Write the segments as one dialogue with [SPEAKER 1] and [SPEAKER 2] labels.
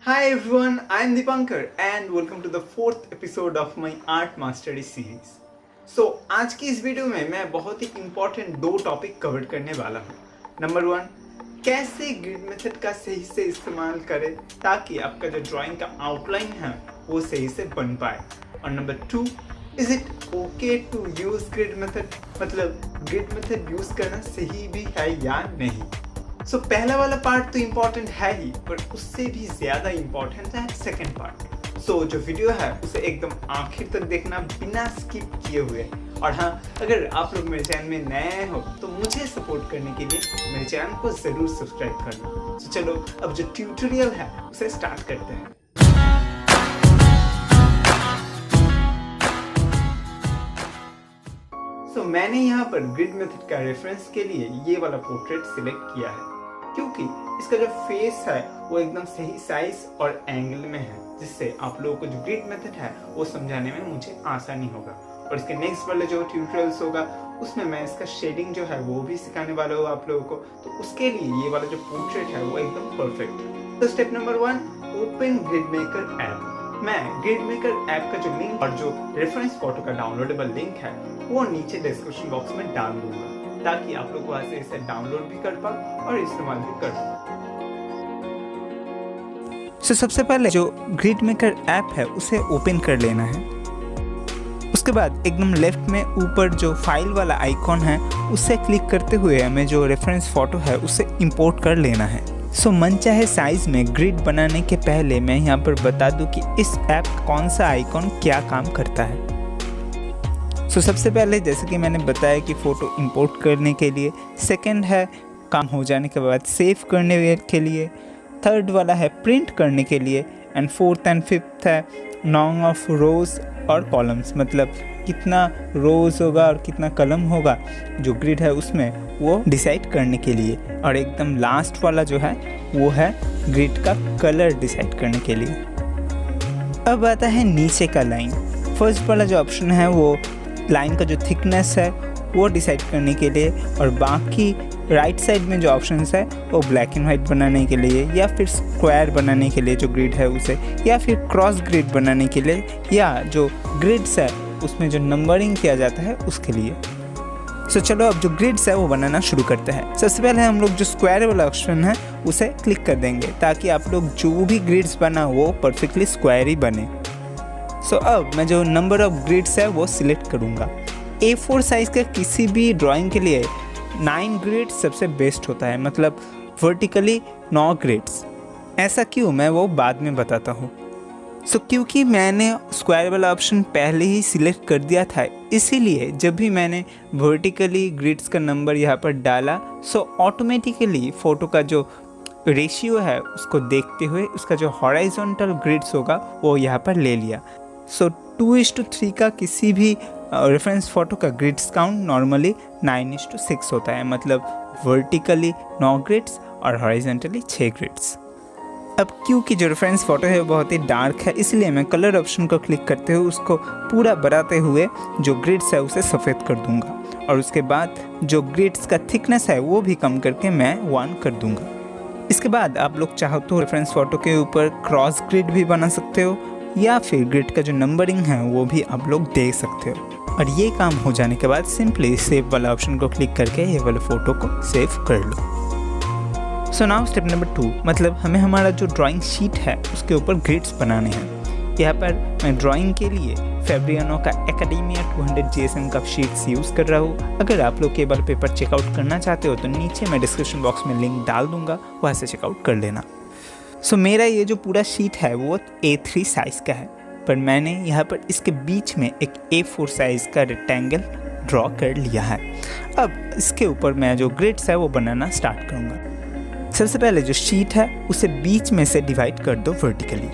[SPEAKER 1] Hi everyone, I am Dipankar and welcome to the fourth episode of my Art Mastery series. So आज की इस video में मैं बहुत ही इम्पोर्टेंट दो टॉपिक कवर करने वाला हूँ. नंबर 1, कैसे ग्रिड मेथड का सही से इस्तेमाल करें ताकि आपका जो ड्राइंग का आउटलाइन है वो सही से बन पाए. और number 2, is it okay to use grid method, मतलब ग्रिड मेथड यूज करना सही भी है या नहीं. सो पहला वाला पार्ट तो इम्पॉर्टेंट है ही, पर उससे भी ज़्यादा इम्पॉर्टेंट है सेकेंड पार्ट. सो जो वीडियो है उसे एकदम आखिर तक देखना बिना स्किप किए हुए. और हाँ, अगर आप लोग मेरे चैनल में नए हो तो मुझे सपोर्ट करने के लिए मेरे चैनल को ज़रूर सब्सक्राइब करना. तो चलो अब जो ट्यूटोरियल है उसे स्टार्ट करते हैं. सो मैंने यहाँ पर ग्रिड मेथड का रेफरेंस के लिए ये वाला पोर्ट्रेट सिलेक्ट किया है क्योंकि इसका जो फेस है वो एकदम सही साइज और एंगल में है, जिससे आप लोगों को जो ग्रिड मेथड है वो समझाने में मुझे आसानी होगा. और इसके नेक्स्ट वाले जो ट्यूटोरियल्स होगा उसमें मैं इसका शेडिंग जो है वो भी सिखाने वाला हूँ आप लोगों को. तो उसके लिए ये वाला जो पोर्ट्रेट है वो एकदम परफेक्ट है. तो step number 1, open grid maker app. मैं ग्रिड मेकर ऐप का जो लिंक और जो रेफरेंस फोटो का डाउनलोडेबल लिंक है वो नीचे डिस्क्रिप्शन बॉक्स में डाल दूंगा ताकि आप लोग वहां से इसे डाउनलोड भी कर पाओ और इस्तेमाल भी कर पाओ.
[SPEAKER 2] सबसे पहले जो ग्रिड मेकर ऐप है उसे ओपन कर लेना है. उसके बाद एकदम लेफ्ट में ऊपर जो फाइल वाला आइकॉन है उसे क्लिक करते हुए हमें जो रेफरेंस फोटो है उसे इंपोर्ट कर लेना है. मनचाहे साइज में ग्रिड बनाने के पहले मैं यहाँ पर बता दूं कि इस ऐप कौन सा आइकॉन क्या काम करता है. सबसे पहले जैसे कि मैंने बताया कि फ़ोटो इंपोर्ट करने के लिए, सेकंड है काम हो जाने के बाद सेव करने के लिए, थर्ड वाला है प्रिंट करने के लिए, एंड फोर्थ एंड फिफ्थ है नंबर ऑफ रोज़ और कॉलम्स, मतलब कितना रोज़ होगा और कितना कॉलम होगा जो ग्रिड है उसमें वो डिसाइड करने के लिए. और एकदम लास्ट वाला जो है वो है ग्रिड का कलर डिसाइड करने के लिए. अब आता है नीचे का लाइन. फर्स्ट वाला जो ऑप्शन है वो लाइन का जो थिकनेस है वो डिसाइड करने के लिए, और बाकी राइट साइड में जो ऑप्शंस है वो ब्लैक एंड वाइट बनाने के लिए, या फिर स्क्वायर बनाने के लिए जो ग्रिड है उसे, या फिर क्रॉस ग्रिड बनाने के लिए, या जो ग्रिड्स है उसमें जो नंबरिंग किया जाता है उसके लिए. चलो अब जो ग्रिड्स है वो बनाना शुरू करते हैं. सबसे पहले हम लोग जो स्क्वायर वाला ऑप्शन है उसे क्लिक कर देंगे ताकि आप लोग जो भी ग्रिड्स बना वो परफेक्टली स्क्वायर ही बने. अब मैं जो नंबर ऑफ ग्रिड्स है वो सिलेक्ट करूँगा. A4 साइज़ का किसी भी ड्राइंग के लिए 9 ग्रिड्स सबसे बेस्ट होता है, मतलब वर्टिकली 9 ग्रिड्स. ऐसा क्यों, मैं वो बाद में बताता हूँ. क्योंकि मैंने स्क्वायर वाला ऑप्शन पहले ही सिलेक्ट कर दिया था, इसीलिए जब भी मैंने वर्टिकली ग्रिड्स का नंबर यहाँ पर डाला ऑटोमेटिकली फ़ोटो का जो रेशियो है उसको देखते हुए उसका जो हॉराइजॉन्टल ग्रिड्स होगा वो यहाँ पर ले लिया. 2:3 का किसी भी रेफरेंस फ़ोटो का ग्रिड्स काउंट नॉर्मली 9:6 होता है, मतलब वर्टिकली 9 ग्रिड्स और हॉरिजॉन्टली 6 ग्रिड्स. अब क्योंकि जो रेफरेंस फ़ोटो है वो बहुत ही डार्क है, इसलिए मैं कलर ऑप्शन को क्लिक करते हुए उसको पूरा बढ़ाते हुए जो ग्रिड्स है उसे सफ़ेद कर दूंगा, और उसके बाद जो ग्रिड्स का थिकनेस है वो भी कम करके मैं 1 कर दूंगा. इसके बाद आप लोग चाहो तो रेफरेंस फ़ोटो के ऊपर क्रॉस ग्रिड भी बना सकते हो, या फिर ग्रिड का जो नंबरिंग है वो भी आप लोग देख सकते हो. और ये काम हो जाने के बाद सिंपली सेव वाला ऑप्शन को क्लिक करके ये वाले फ़ोटो को सेव कर लो. नाउ स्टेप नंबर 2, मतलब हमें हमारा जो ड्राइंग शीट है उसके ऊपर ग्रिड्स बनाने हैं. यहाँ पर मैं ड्राइंग के लिए फेब्रियानो का एकेडेमिया 200 GSM का शीट्स यूज़ कर रहा हूँ. अगर आप लोग केवल पेपर चेकआउट करना चाहते हो तो नीचे मैं डिस्क्रिप्शन बॉक्स में लिंक डाल दूँगा, वहाँ से चेकआउट कर लेना. मेरा ये जो पूरा शीट है वो A3 साइज़ का है, पर मैंने यहाँ पर इसके बीच में एक A4 साइज़ का रेक्टेंगल ड्रॉ कर लिया है. अब इसके ऊपर मैं जो ग्रिड्स है वो बनाना स्टार्ट करूँगा. सबसे पहले जो शीट है उसे बीच में से डिवाइड कर दो वर्टिकली,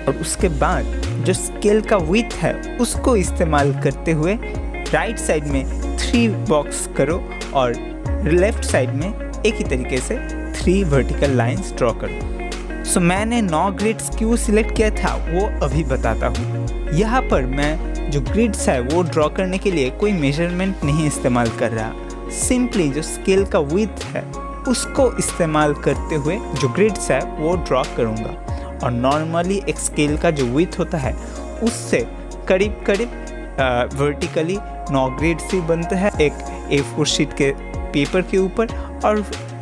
[SPEAKER 2] और उसके बाद जो स्केल का विड्थ है उसको इस्तेमाल करते हुए राइट साइड में 3 बॉक्स करो, और लेफ्ट साइड में एक ही तरीके से 3 वर्टिकल लाइंस ड्रॉ करो. मैंने 9 ग्रिड्स क्यों सिलेक्ट किया था वो अभी बताता हूँ. यहाँ पर मैं जो ग्रिड्स है वो ड्रॉ करने के लिए कोई मेजरमेंट नहीं इस्तेमाल कर रहा, सिंपली जो स्केल का विड्थ है उसको इस्तेमाल करते हुए जो ग्रिड्स है वो ड्रॉ करूँगा. और नॉर्मली एक स्केल का जो विड्थ होता है उससे करीब करीब वर्टिकली 9 ग्रिड्स ही बनते हैं एक A4 शीट के पेपर के ऊपर, और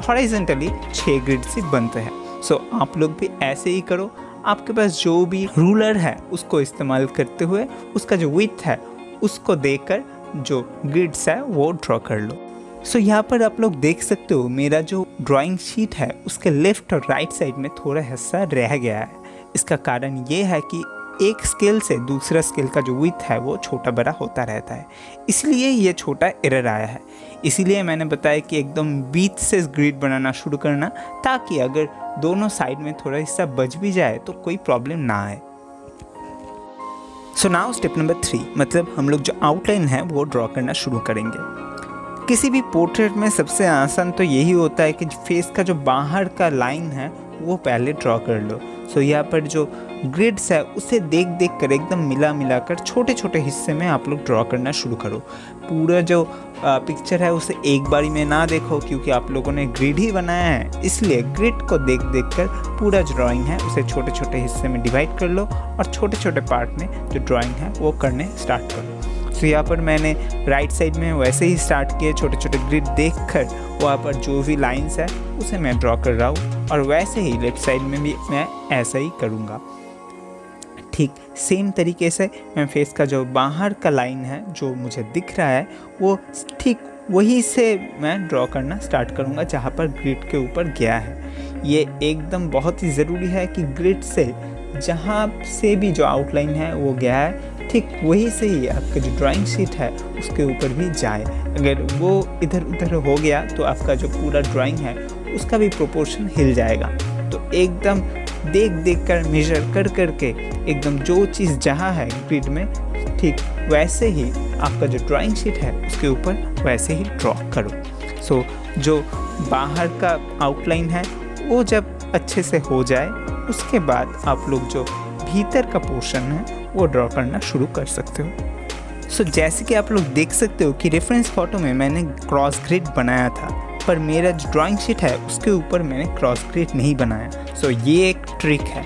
[SPEAKER 2] हॉरिजॉन्टली 6 ग्रिड्स ही बनते हैं। सो आप लोग भी ऐसे ही करो। आपके पास जो भी रूलर है उसको इस्तेमाल करते हुए उसका जो विड्थ है उसको देकर जो ग्रिड्स है वो ड्रॉ कर लो। सो यहाँ पर आप लोग देख सकते हो मेरा जो ड्राइंग शीट है उसके लेफ्ट और राइट साइड में थोड़ा हिस्सा रह गया है। इसका कारण ये है कि एक स्केल से दूसरा स्केल का जो विड्थ है वो छोटा बड़ा होता रहता है, इसलिए ये छोटा एरर आया है। इसीलिए मैंने बताया कि एकदम बीच से ग्रिड बनाना शुरू करना, ताकि अगर दोनों साइड में थोड़ा हिस्सा बच भी जाए तो कोई प्रॉब्लम ना आए। सो नाउ स्टेप नंबर 3, मतलब हम लोग जो आउटलाइन है वो ड्रॉ करना शुरू करेंगे। किसी भी पोर्ट्रेट में सबसे आसान तो यही होता है कि फेस का जो बाहर का लाइन है वो पहले ड्रॉ कर लो। सो यहाँ पर जो ग्रिड्स है उसे देख देख कर एकदम मिला कर छोटे छोटे हिस्से में आप लोग ड्रॉ करना शुरू करो। पूरा जो पिक्चर है उसे एक बारी में ना देखो, क्योंकि आप लोगों ने ग्रिड ही बनाया है, इसलिए ग्रिड को देख देख कर पूरा जो ड्राइंग है उसे छोटे छोटे हिस्से में डिवाइड कर लो और छोटे छोटे पार्ट में जो ड्राइंग है वो करने स्टार्ट करो। तो यहाँ पर मैंने राइट साइड में वैसे ही स्टार्ट किए, छोटे छोटे ग्रिड देखकर वहाँ पर जो भी लाइंस है उसे मैं ड्रॉ कर रहा हूँ, और वैसे ही लेफ्ट साइड में भी मैं ऐसा ही करूँगा। ठीक सेम तरीके से मैं फेस का जो बाहर का लाइन है जो मुझे दिख रहा है वो ठीक वही से मैं ड्रॉ करना स्टार्ट करूँगा जहाँ पर ग्रिड के ऊपर गया है। ये एकदम बहुत ही ज़रूरी है कि ग्रिड से जहाँ से भी जो आउटलाइन है वो गया है ठीक वही से ही आपका जो ड्राइंग शीट है उसके ऊपर भी जाए। अगर वो इधर उधर हो गया तो आपका जो पूरा ड्राइंग है उसका भी प्रोपोर्शन हिल जाएगा। तो एकदम देख देख कर मेजर कर कर के एकदम जो चीज़ जहाँ है ग्रिड में ठीक वैसे ही आपका जो ड्राइंग शीट है उसके ऊपर वैसे ही ड्रॉ करो। सो जो बाहर का आउटलाइन है वो जब अच्छे से हो जाए उसके बाद आप लोग जो भीतर का पोर्शन है वो ड्रॉ करना शुरू कर सकते हो। सो जैसे कि आप लोग देख सकते हो कि रेफरेंस फोटो में मैंने क्रॉस ग्रिड बनाया था, पर मेरा जो ड्राइंग शीट है उसके ऊपर मैंने क्रॉस ग्रिड नहीं बनाया। सो ये एक ट्रिक है,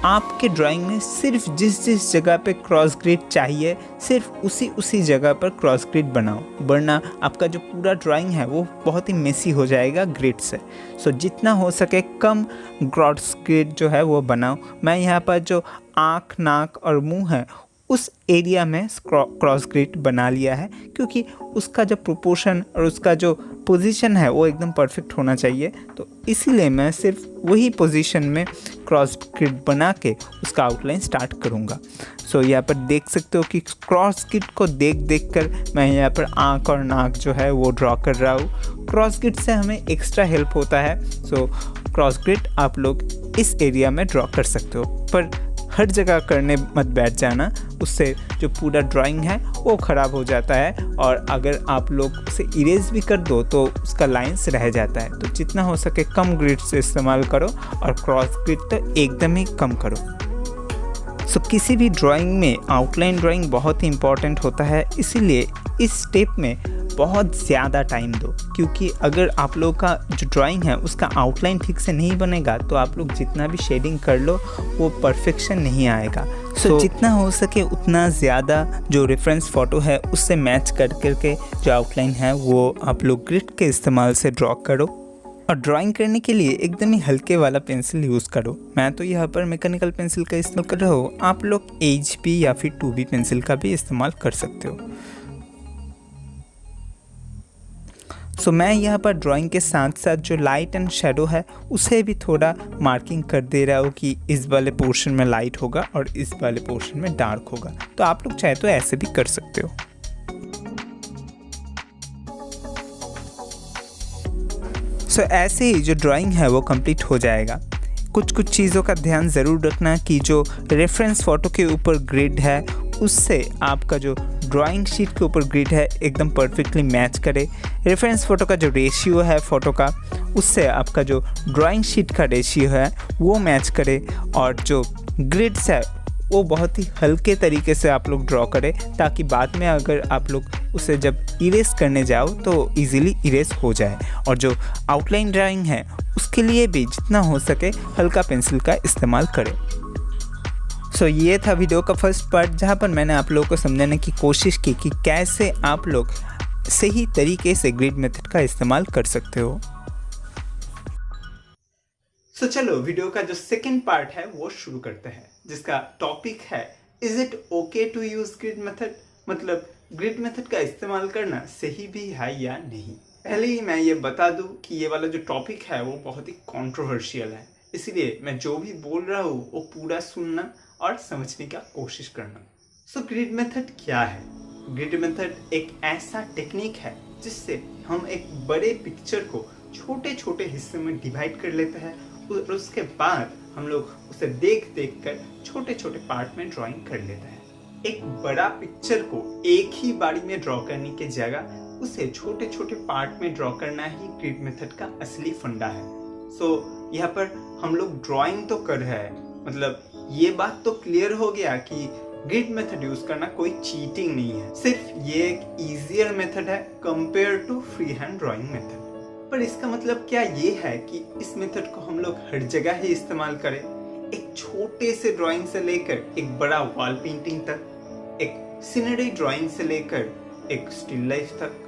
[SPEAKER 2] आपके ड्राइंग में सिर्फ जिस जिस जगह पे क्रॉस ग्रिड चाहिए सिर्फ उसी जगह पर क्रॉस ग्रिड बनाओ, वरना आपका जो पूरा ड्राइंग है वो बहुत ही मेसी हो जाएगा ग्रिड से। सो जितना हो सके कम क्रॉस ग्रिड जो है वो बनाओ। मैं यहाँ पर जो आँख, नाक और मुंह है उस एरिया में क्रॉस ग्रिड बना लिया है, क्योंकि उसका जो प्रोपोर्शन और उसका जो पोजीशन है वो एकदम परफेक्ट होना चाहिए। तो इसीलिए मैं सिर्फ वही पोजीशन में क्रॉस ग्रिड बना के उसका आउटलाइन स्टार्ट करूँगा। सो यहाँ पर देख सकते हो कि क्रॉस ग्रिड को देख देख कर मैं यहाँ पर आँख और नाक जो है वो ड्रॉ कर रहा हूँ। क्रॉस ग्रिड से हमें एक्स्ट्रा हेल्प होता है। सो क्रॉस ग्रिड आप लोग इस एरिया में ड्रॉ कर सकते हो, पर हर जगह करने मत बैठ जाना, उससे जो पूरा ड्राइंग है वो ख़राब हो जाता है, और अगर आप लोग उसे इरेज भी कर दो तो उसका लाइंस रह जाता है। तो जितना हो सके कम ग्रिड से इस्तेमाल करो और क्रॉस ग्रिड तो एकदम ही कम करो। सो किसी भी ड्राइंग में आउटलाइन ड्राइंग बहुत ही इम्पॉर्टेंट होता है, इसीलिए इस स्टेप में बहुत ज़्यादा टाइम दो, क्योंकि अगर आप लोग का जो ड्राइंग है उसका आउटलाइन ठीक से नहीं बनेगा तो आप लोग जितना भी शेडिंग कर लो वो परफेक्शन नहीं आएगा। सो जितना हो सके उतना ज़्यादा जो रेफरेंस फ़ोटो है उससे मैच कर करके जो आउटलाइन है वो आप लोग ग्रिड के इस्तेमाल से ड्रॉ करो, और ड्राइंग करने के लिए एकदम ही हल्के वाला पेंसिल यूज़ करो। मैं तो यहाँ पर मैकेनिकल पेंसिल का इस्तेमाल कर रहा हूँ, आप लोग HB या फिर 2B पेंसिल का भी इस्तेमाल कर सकते हो। सो मैं यहाँ पर ड्राइंग के साथ साथ जो लाइट एंड शेडो है उसे भी थोड़ा मार्किंग कर दे रहा हूँ कि इस वाले पोर्शन में लाइट होगा और इस वाले पोर्शन में डार्क होगा। तो आप लोग चाहे तो ऐसे भी कर सकते हो। सो ऐसे ही जो ड्राइंग है वो कंप्लीट हो जाएगा। कुछ चीज़ों का ध्यान ज़रूर रखना कि जो रेफरेंस फ़ोटो के ऊपर ग्रिड है उससे आपका जो ड्राइंग शीट के ऊपर ग्रिड है एकदम परफेक्टली मैच करे। रेफरेंस फ़ोटो का जो रेशियो है फ़ोटो का उससे आपका जो ड्राइंग शीट का रेशियो है वो मैच करे, और जो ग्रिड्स है वो बहुत ही हल्के तरीके से आप लोग ड्रॉ करें, ताकि बाद में अगर आप लोग उसे जब इरेज करने जाओ तो इजीली इरेज हो जाए। और जो आउटलाइन ड्राइंग है उसके उसके लिए भी जितना हो सके हल्का पेंसिल का इस्तेमाल करें। सो ये था वीडियो का फर्स्ट पार्ट, जहाँ पर मैंने आप लोगों को समझाने की कोशिश की कि कैसे आप लोग सही तरीके से ग्रिड मेथड का इस्तेमाल कर सकते हो।
[SPEAKER 1] सो चलो वीडियो का जो सेकंड पार्ट है वो शुरू करते हैं, जिसका टॉपिक है is it okay to use grid method, मतलब ग्रिड मेथड का इस्तेमाल करना सही भी है या नहीं। पहले ही मैं ये बता दूं कि ये वाला जो टॉपिक है वो बहुत ही कंट्रोवर्शियल है, इसलिए मैं जो भी बोल रहा हूँ वो पूरा सुनना और समझने का कोशिश करना। सो ग्रिड मेथड क्या है? ग्रिड मेथड एक ऐसा टेक्निक है जिससे हम एक बड़े पिक्चर को छोटे छोटे हिस्से में डिवाइड कर लेते हैं और उसके बाद हम लोग उसे देख कर छोटे छोटे पार्ट में ड्राइंग कर लेते हैं। एक बड़ा पिक्चर को एक ही बारी में ड्रॉ करने के जगह उसे छोटे छोटे पार्ट में ड्रॉ करना ही ग्रिड मेथड का असली फंडा है। सो यहाँ पर हम लोग ड्राइंग तो कर रहे हैं, मतलब ये बात तो क्लियर हो गया कि ग्रिड मेथड यूज करना कोई चीटिंग नहीं है, सिर्फ ये एक इजियर मेथड है compare to free hand drawing method. पर इसका मतलब क्या ये है कि इस मेथड को हम लोग हर जगह ही इस्तेमाल करें? एक छोटे से ड्राइंग से लेकर एक बड़ा वॉल पेंटिंग तक, एक सीनरी ड्राइंग से लेकर एक स्टिल लाइफ तक।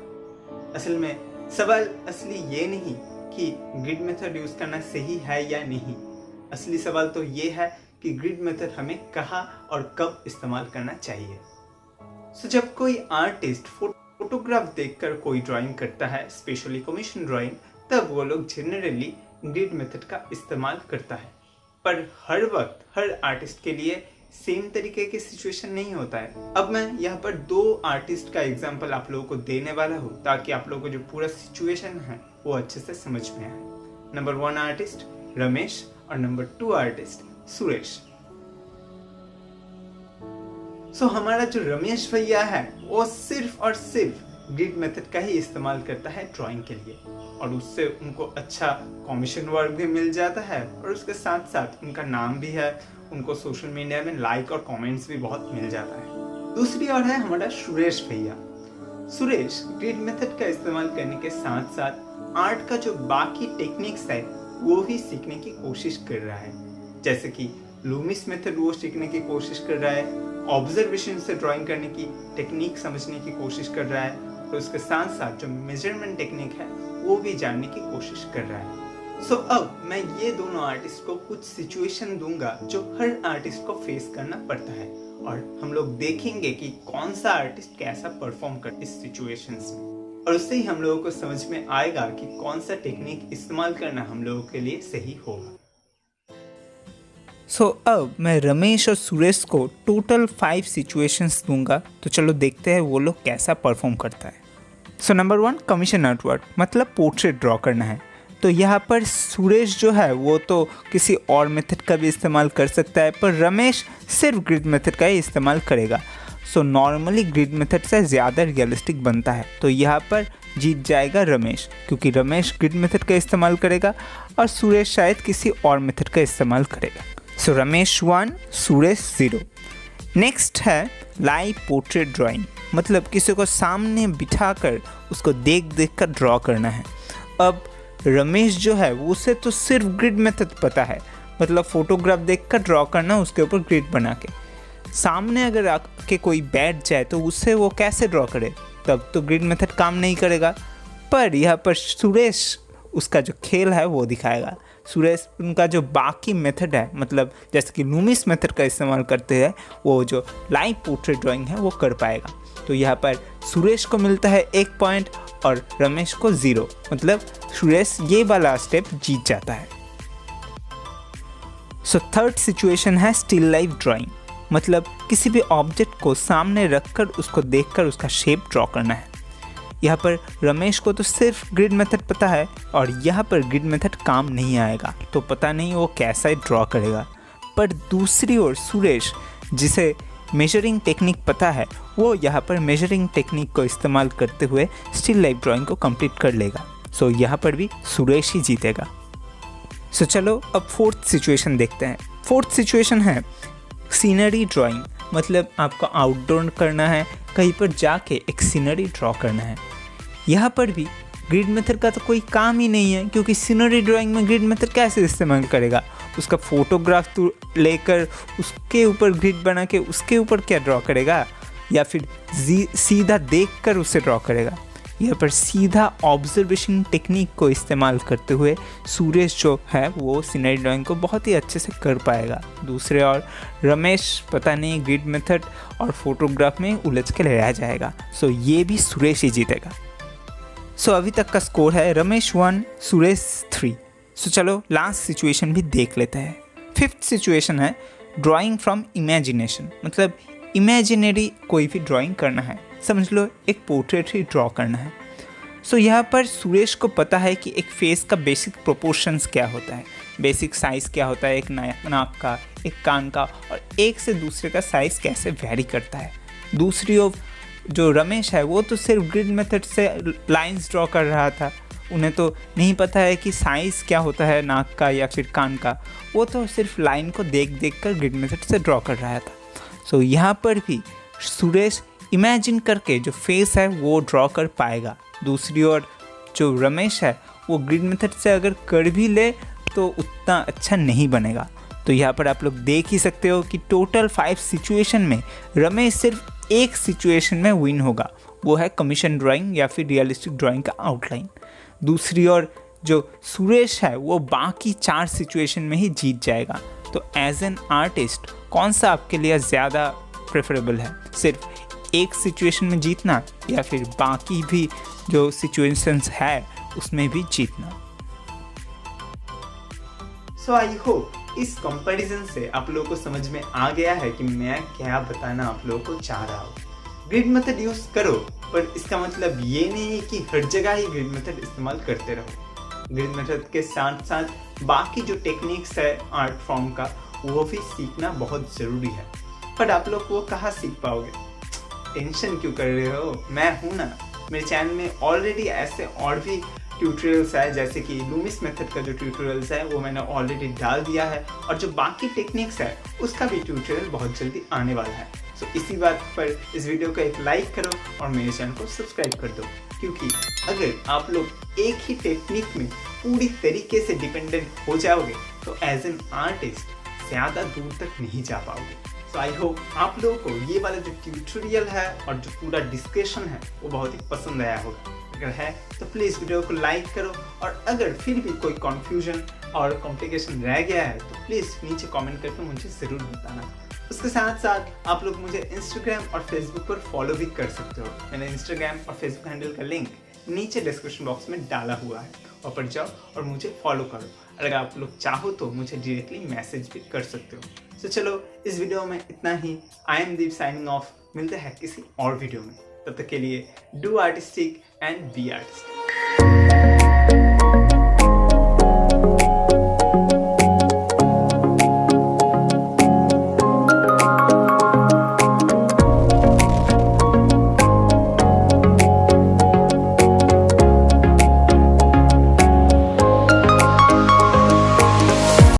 [SPEAKER 1] असल में सवाल असली ये नहीं कि ग्रिड मेथड यूज करना सही है या नहीं, असली सवाल तो ये है कि ग्रिड मेथड हमें कहाँ और कब इस्तेमाल करना चाहिए। सो जब कोई आर्टिस्ट फोटोग्राफ देखकर कोई ड्राइंग करता है, स्पेशली कमीशन ड्राइंग, तब वो लोग जनरली ग्रिड मेथड का इस्तेमाल करता है। पर हर वक्त हर आर्टिस्ट के लिए सेम तरीके की सिचुएशन नहीं होता है। अब मैं यहाँ पर दो आर्टिस्ट का एग्जांपल आप लोगों को देने वाला हूँ ताकि आप लोगों को जो पूरा सिचुएशन है वो अच्छे से समझ में आए। नंबर 1 आर्टिस्ट रमेश और नंबर 2 आर्टिस्ट सुरेश। सो हमारा जो रमेश भैया है वो सिर्फ और सिर्फ ग्रिड मेथड का ही इस्तेमाल करता है ड्राइंग के लिए, और उससे उनको अच्छा कमीशन वर्क भी मिल जाता है और उसके साथ साथ उनका नाम भी है, उनको सोशल मीडिया में लाइक और कमेंट्स भी बहुत मिल जाता है। दूसरी ओर है हमारा सुरेश भैया। सुरेश ग्रिड मेथड का इस्तेमाल करने के साथ साथ आर्ट का जो बाकी टेक्निक्स है वो भी सीखने की कोशिश कर रहा है, जैसे कि लूमिस मेथड वो सीखने की कोशिश कर रहा है, ऑब्जर्वेशन से ड्राइंग करने की टेक्निक समझने की कोशिश कर रहा है, और उसके साथ साथ जो मेजरमेंट टेक्निक है वो भी जानने की कोशिश कर रहा है। सो अब मैं ये दोनों आर्टिस्ट को कुछ सिचुएशन दूंगा जो हर आर्टिस्ट को फेस करना पड़ता है, और हम लोग देखेंगे कि कौन सा आर्टिस्ट कैसा परफॉर्म कर इस सिचुएशंस में, और उससे ही हम लोगों को समझ में आएगा कि कौन सा टेक्निक इस्तेमाल करना हम लोगों के लिए सही होगा।
[SPEAKER 2] सो अब मैं रमेश और सुरेश को टोटल 5 सिचुएशंस दूंगा, तो चलो देखते हैं वो लोग कैसा परफॉर्म करता है। सो नंबर 1 कमीशन आर्टवर्क, मतलब पोर्ट्रेट ड्रॉ करना है। तो यहाँ पर सुरेश जो है वो तो किसी और मेथड का भी इस्तेमाल कर सकता है, पर रमेश सिर्फ ग्रिड मेथड का ही इस्तेमाल करेगा। सो नॉर्मली ग्रिड मेथड से ज़्यादा रियलिस्टिक बनता है, तो यहाँ पर जीत जाएगा रमेश, क्योंकि रमेश ग्रिड मेथड का इस्तेमाल करेगा और सुरेश शायद किसी और मेथड का इस्तेमाल करेगा। सो रमेश 1, सुरेश 0। नेक्स्ट है लाइव पोर्ट्रेट ड्राइंग, मतलब किसी को सामने बिठाकर उसको देख कर ड्रॉ करना है। अब रमेश जो है उसे तो सिर्फ ग्रिड मेथड पता है, मतलब फोटोग्राफ देखकर ड्रॉ करना, उसके ऊपर ग्रिड बना के। सामने अगर आके कोई बैठ जाए तो उससे वो कैसे ड्रॉ करे, तब तो ग्रिड मेथड काम नहीं करेगा। पर यहाँ पर सुरेश उसका जो खेल है वो दिखाएगा। सुरेश उनका जो बाकी मेथड है, मतलब जैसे कि लूमिस मेथड का इस्तेमाल करते हैं, वो जो लाइव पोर्ट्रेट ड्राइंग है वो कर पाएगा। तो यहाँ पर सुरेश को मिलता है 1 पॉइंट और रमेश को 0, मतलब सुरेश ये वाला स्टेप जीत जाता है। सो थर्ड सिचुएशन है स्टिल लाइफ ड्राइंग, मतलब किसी भी ऑब्जेक्ट को सामने रखकर उसको देखकर उसका शेप ड्रॉ करना है। यहाँ पर रमेश को तो सिर्फ ग्रिड मेथड पता है और यहाँ पर ग्रिड मेथड काम नहीं आएगा, तो पता नहीं वो कैसा ड्रॉ करेगा। पर दूसरी ओर सुरेश, जिसे मेजरिंग टेक्निक पता है, वो यहाँ पर मेजरिंग टेक्निक को इस्तेमाल करते हुए स्टिल लाइफ ड्राइंग को कंप्लीट कर लेगा। सो यहाँ पर भी सुरेश ही जीतेगा। सो चलो अब फोर्थ सिचुएशन देखते हैं। फोर्थ सिचुएशन है सीनरी ड्राइंग, मतलब आपको आउटडोर करना है, कहीं पर जाके एक सीनरी ड्रॉ करना है। यहाँ पर भी ग्रिड मेथड का तो कोई काम ही नहीं है, क्योंकि सीनरी ड्राइंग में ग्रिड मेथड कैसे इस्तेमाल करेगा? उसका फोटोग्राफ तो लेकर उसके ऊपर ग्रिड बना के उसके ऊपर क्या ड्रॉ करेगा, या फिर सीधा देखकर उसे ड्रॉ करेगा? यहाँ पर सीधा ऑब्जर्वेशन टेक्निक को इस्तेमाल करते हुए सुरेश जो है वो सीनरी ड्राइंग को बहुत ही अच्छे से कर पाएगा। दूसरे और रमेश पता नहीं ग्रिड मेथड और फोटोग्राफ में उलझ के रह जाएगा। सो ये भी सुरेश ही जीतेगा। सो अभी तक का स्कोर है रमेश 1 सुरेश 3। सो चलो लास्ट सिचुएशन भी देख लेते हैं। 5th सिचुएशन है ड्राइंग फ्रॉम इमेजिनेशन, मतलब इमेजिनरी कोई भी ड्राइंग करना है। समझ लो एक पोर्ट्रेट ही ड्रॉ करना है। सो यहाँ पर सुरेश को पता है कि एक फेस का बेसिक प्रोपोर्शंस क्या होता है, बेसिक साइज़ क्या होता है, एक नाक का, एक कान का, और एक से दूसरे का साइज़ कैसे वेरी करता है। दूसरी ओर जो रमेश है वो तो सिर्फ ग्रिड मेथड से लाइंस ड्रॉ कर रहा था, उन्हें तो नहीं पता है कि साइज़ क्या होता है नाक का या फिर कान का, वो तो सिर्फ लाइन को देख कर ग्रिड मेथड से ड्रॉ कर रहा था। सो यहाँ पर भी सुरेश इमेजिन करके जो फेस है वो ड्रॉ कर पाएगा। दूसरी ओर जो रमेश है वो ग्रिड मेथड से अगर कर भी ले तो उतना अच्छा नहीं बनेगा। तो यहाँ पर आप लोग देख ही सकते हो कि टोटल 5 सिचुएशन में रमेश सिर्फ एक सिचुएशन में विन होगा, वो है कमीशन ड्राइंग या फिर रियलिस्टिक ड्राइंग का आउटलाइन। दूसरी ओर जो सुरेश है वो बाकी 4 सिचुएशन में ही जीत जाएगा। तो एज एन आर्टिस्ट कौन सा आपके लिए ज़्यादा प्रेफरेबल है, सिर्फ एक सिचुएशन में जीतना या फिर बाकी भी जो सिचुएशंस है उसमें भी जीतना?
[SPEAKER 1] सो आई होप इस कंपैरिजन से आप लोगों को समझ में आ गया है कि मैं क्या बताना आप लोगों को चाह रहा हूँ। ग्रिड मेथड यूज करो, पर इसका मतलब ये नहीं है कि हर जगह ही ग्रिड मेथड इस्तेमाल करते रहो। ग्रिड मेथड के साथ साथ बाकी जो टेक्निक्स है आर्ट फॉर्म का वो भी सीखना बहुत ज़रूरी है। पर आप लोग वो कहाँ सीख पाओगे? टेंशन क्यों कर रहे हो, मैं हूँ ना। मेरे चैनल में ऑलरेडी ऐसे और भी ट्यूटोरियल्स है, जैसे कि लूमिस मेथड का जो ट्यूटोरियल्स है वो मैंने ऑलरेडी डाल दिया है, और जो बाकी टेक्निक्स है उसका भी ट्यूटोरियल बहुत जल्दी आने वाला है। सो इसी बात पर इस वीडियो को एक लाइक करो और मेरे चैनल को सब्सक्राइब कर दो, क्योंकि अगर आप लोग एक ही टेक्निक में पूरी तरीके से डिपेंडेंट हो जाओगे तो एज एन आर्टिस्ट ज़्यादा दूर तक नहीं जा पाओगे। सो आई होप आप लोगों को ये वाला जो ट्यूटोरियल है और जो पूरा डिस्कशन है वो बहुत ही पसंद आया होगा। अगर है तो प्लीज़ वीडियो को लाइक करो, और अगर फिर भी कोई कन्फ्यूजन और कॉम्प्लिकेशन रह गया है तो प्लीज़ नीचे कमेंट करके मुझे ज़रूर बताना। उसके साथ साथ आप लोग मुझे इंस्टाग्राम और फेसबुक पर फॉलो भी कर सकते हो। मैंने इंस्टाग्राम और फेसबुक हैंडल का लिंक नीचे डिस्क्रिप्शन बॉक्स में डाला हुआ है, वहाँ पर जाओ और मुझे फॉलो करो। अगर आप लोग चाहो तो मुझे डायरेक्टली मैसेज भी कर सकते हो। तो चलो इस वीडियो में इतना ही। I am Deep signing off. मिलते हैं किसी और वीडियो में, तब तक के लिए do artistic and be artistic.